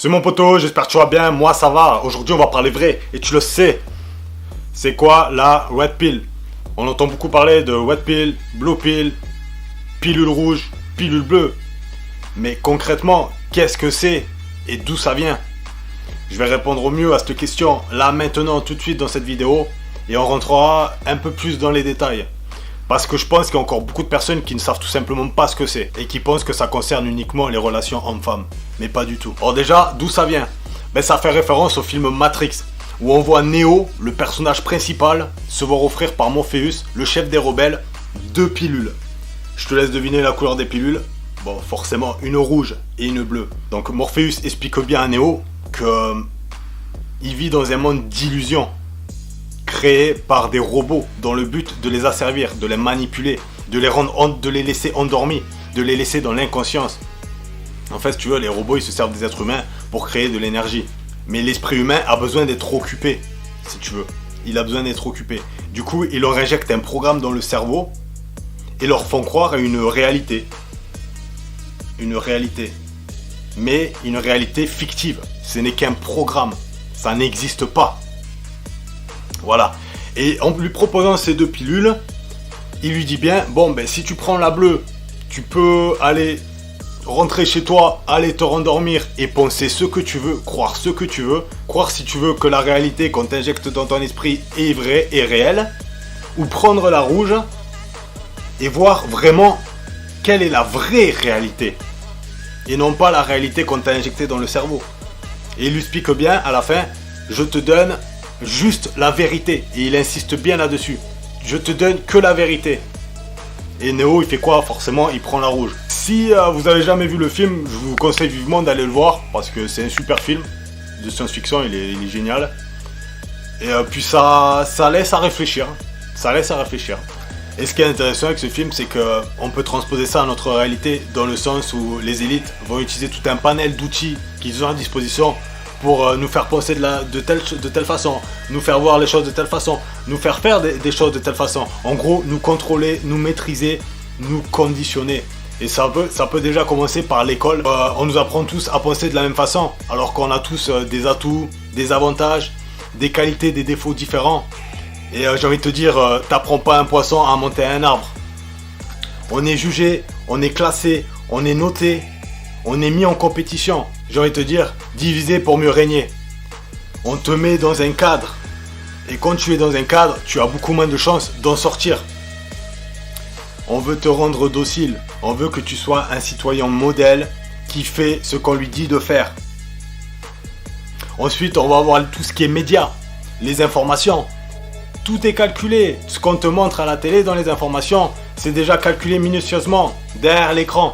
C'est mon poteau, j'espère que tu vas bien, moi ça va. Aujourd'hui on va parler vrai, et tu le sais. C'est quoi la Red Pill? On entend beaucoup parler de Red Pill, Blue Pill, pilule rouge, pilule bleue. Mais concrètement, qu'est-ce que c'est et d'où ça vient? Je vais répondre au mieux à cette question là maintenant tout de suite dans cette vidéo. Et on rentrera un peu plus dans les détails. Parce que je pense qu'il y a encore beaucoup de personnes qui ne savent tout simplement pas ce que c'est. Et qui pensent que ça concerne uniquement les relations hommes-femmes. Mais pas du tout. Alors déjà, d'où ça vient? Ça fait référence au film Matrix. Où on voit Neo, le personnage principal, se voir offrir par Morpheus, le chef des rebelles, 2 pilules. Je te laisse deviner la couleur des pilules. Bon, forcément, une rouge et une bleue. Donc Morpheus explique bien à Neo que il vit dans un monde d'illusions. Créé par des robots dans le but de les asservir, de les manipuler, de les laisser endormis, de les laisser dans l'inconscience. En fait, si tu veux, les robots ils se servent des êtres humains pour créer de l'énergie. Mais l'esprit humain a besoin d'être occupé, si tu veux. Il a besoin d'être occupé. Du coup, ils leur injectent un programme dans le cerveau et leur font croire à une réalité. Une réalité. Mais une réalité fictive. Ce n'est qu'un programme. Ça n'existe pas. Voilà. Et en lui proposant ces 2 pilules, il lui dit bien, bon si tu prends la bleue, tu peux aller rentrer chez toi, aller te rendormir et penser ce que tu veux, croire ce que tu veux, croire si tu veux que la réalité qu'on t'injecte dans ton esprit est vraie et réelle, ou prendre la rouge et voir vraiment quelle est la vraie réalité et non pas la réalité qu'on t'a injectée dans le cerveau. Et il lui explique bien à la fin, je te donne juste la vérité. Et il insiste bien là-dessus. Je te donne que la vérité. Et Neo, il fait quoi? Forcément, il prend la rouge. Si vous avez jamais vu le film, je vous conseille vivement d'aller le voir. Parce que c'est un super film de science-fiction, il est génial. Et puis ça laisse à réfléchir. Ça laisse à réfléchir. Et ce qui est intéressant avec ce film, c'est qu'on peut transposer ça à notre réalité. Dans le sens où les élites vont utiliser tout un panel d'outils qu'ils ont à disposition pour nous faire penser de telle façon, nous faire voir les choses de telle façon, nous faire faire des choses de telle façon. En gros, nous contrôler, nous maîtriser, nous conditionner. Et ça peut déjà commencer par l'école. On nous apprend tous à penser de la même façon, alors qu'on a tous des atouts, des avantages, des qualités, des défauts différents. Et j'ai envie de te dire, t'apprends pas un poisson à monter un arbre. On est jugé, on est classé, on est noté, on est mis en compétition. J'ai envie de te dire, diviser pour mieux régner. On te met dans un cadre. Et quand tu es dans un cadre, tu as beaucoup moins de chances d'en sortir. On veut te rendre docile. On veut que tu sois un citoyen modèle qui fait ce qu'on lui dit de faire. Ensuite, on va avoir tout ce qui est médias, les informations. Tout est calculé. Ce qu'on te montre à la télé dans les informations, c'est déjà calculé minutieusement derrière l'écran.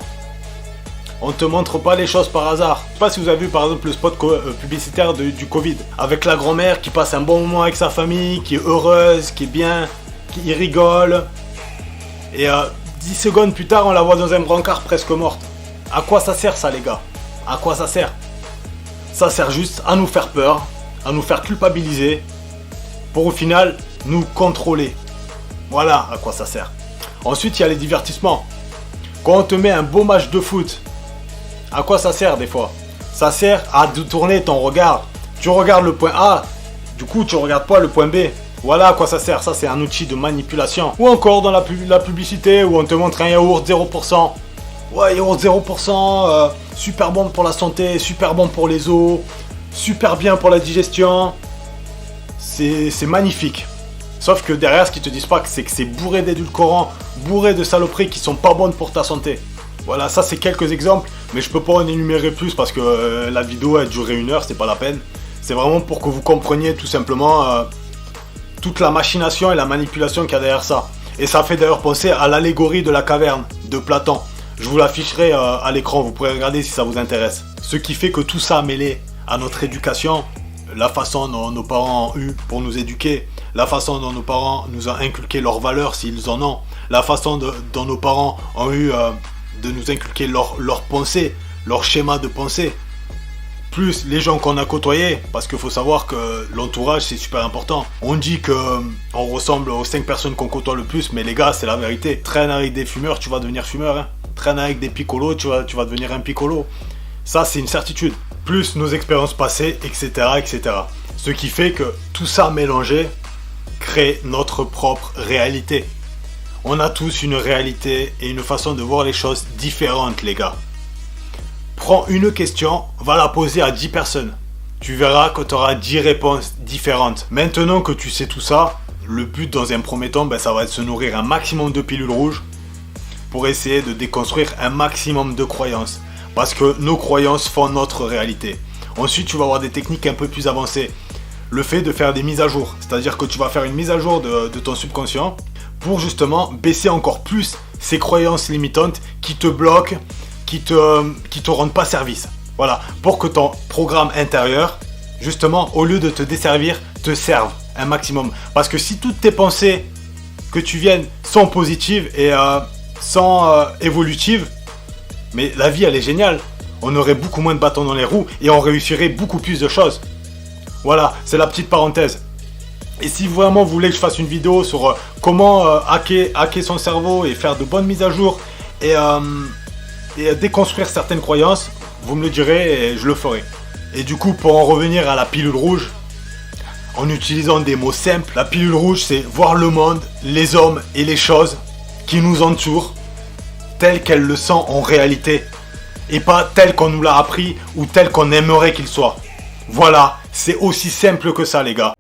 On ne te montre pas les choses par hasard. Je sais pas si vous avez vu par exemple le spot publicitaire du Covid. Avec la grand-mère qui passe un bon moment avec sa famille, qui est heureuse, qui est bien, qui rigole. Et 10 secondes plus tard, on la voit dans un brancard presque morte. À quoi ça sert ça les gars? À quoi ça sert? Ça sert juste à nous faire peur, à nous faire culpabiliser, pour au final nous contrôler. Voilà à quoi ça sert. Ensuite, il y a les divertissements. Quand on te met un beau match de foot, à quoi ça sert des fois? Ça sert à détourner ton regard. Tu regardes le point A, du coup tu regardes pas le point B. Voilà à quoi ça sert. Ça c'est un outil de manipulation. Ou encore dans la publicité où on te montre un yaourt 0%. Ouais, yaourt 0%, super bon pour la santé, super bon pour les os, super bien pour la digestion. C'est magnifique. Sauf que derrière, ce qu'ils te disent pas, c'est que c'est bourré d'édulcorants, bourré de saloperies qui sont pas bonnes pour ta santé. Voilà, ça c'est quelques exemples, mais je peux pas en énumérer plus parce que la vidéo a duré 1 heure, c'est pas la peine. C'est vraiment pour que vous compreniez tout simplement toute la machination et la manipulation qu'il y a derrière ça. Et ça fait d'ailleurs penser à l'allégorie de la caverne de Platon. Je vous l'afficherai à l'écran, vous pourrez regarder si ça vous intéresse. Ce qui fait que tout ça mêlé à notre éducation, la façon dont nos parents ont eu pour nous éduquer, la façon dont nos parents nous ont inculqué leurs valeurs s'ils en ont, la façon dont nos parents ont eu de nous inculquer leur pensée, leur schéma de pensée, plus les gens qu'on a côtoyés, parce qu'il faut savoir que l'entourage c'est super important. On dit que on ressemble aux 5 personnes qu'on côtoie le plus, mais les gars c'est la vérité. Traîne avec des fumeurs, tu vas devenir fumeur, hein. Traîne avec des picolos, tu vas devenir un picolo. Ça, c'est une certitude. Plus nos expériences passées, etc., etc. Ce qui fait que tout ça mélangé crée notre propre réalité. On a tous une réalité et une façon de voir les choses différentes, les gars. Prends une question, va la poser à 10 personnes. Tu verras que tu auras 10 réponses différentes. Maintenant que tu sais tout ça, le but dans un premier temps, ça va être de se nourrir un maximum de pilules rouges pour essayer de déconstruire un maximum de croyances. Parce que nos croyances font notre réalité. Ensuite, tu vas avoir des techniques un peu plus avancées. Le fait de faire des mises à jour. C'est-à-dire que tu vas faire une mise à jour de ton subconscient pour justement baisser encore plus ces croyances limitantes qui te bloquent, qui te rendent pas service. Voilà, pour que ton programme intérieur, justement, au lieu de te desservir, te serve un maximum. Parce que si toutes tes pensées que tu viennes sont positives et sont évolutives, mais la vie elle est géniale. On aurait beaucoup moins de bâtons dans les roues et on réussirait beaucoup plus de choses. Voilà, c'est la petite parenthèse. Et si vraiment vous voulez que je fasse une vidéo sur comment hacker son cerveau et faire de bonnes mises à jour et déconstruire certaines croyances, vous me le direz et je le ferai. Et du coup, pour en revenir à la pilule rouge, en utilisant des mots simples, la pilule rouge, c'est voir le monde, les hommes et les choses qui nous entourent telles qu'elles le sont en réalité. Et pas telles qu'on nous l'a appris ou telles qu'on aimerait qu'il soit. Voilà, c'est aussi simple que ça, les gars.